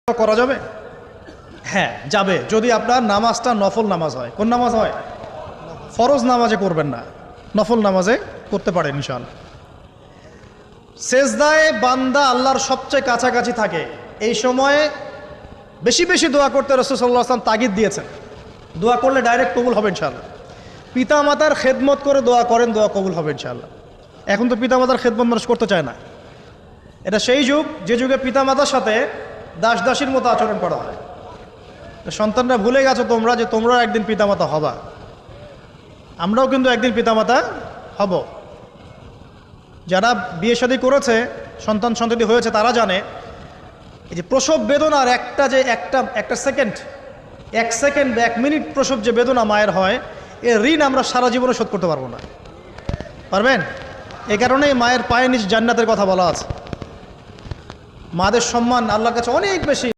করা যাবে? হ্যাঁ যাবে, যদি আপনার নামাজটা নফল নামাজ হয়। কোন নামাজ হয়? ফরজ নামাজে করবেন না, নফল নামাজে করতে পারেন ইনশাআল্লাহ। সেজদায় বান্দা আল্লাহর সবচেয়ে কাছাকাছি থাকে, এই সময়ে বেশি বেশি দোয়া করতে রাসূল সাল্লাল্লাহু আলাইহি ওয়াসাল্লাম তাগিদ দিয়েছেন। দোয়া করলে ডাইরেক্ট কবুল হবে ইনশাআল্লাহ। পিতামাতার খেদমত করে দোয়া করেন, দোয়া কবুল হবে ইনশাআল্লাহ। এখন তো পিতামাতার খেদমত মানুষ করতে চায় না। এটা সেই যুগ যে যুগে পিতামাতার সাথে দাস দাসীর মতো আচরণ করা হয়। সন্তানরা ভুলে গেছো তোমরা যে তোমরাও একদিন পিতামাতা হবা। আমরাও কিন্তু একদিন পিতামাতা হব। যারা বিয়ে শাদী করেছে, সন্তান সন্ততি হয়েছে, তারা জানে এই যে প্রসব বেদনার একটা সেকেন্ড, 1 সেকেন্ড 1 মিনিট প্রসব যে বেদনা মায়ের হয়, এর ঋণ আমরা সারা জীবনে শোধ করতে পারবো না। পারবেন? এই কারণেই মায়ের পায়ে নিচ জান্নাতের কথা বলা আছে। মাদের সম্মান আল্লাহর কাছে অনেক বেশি।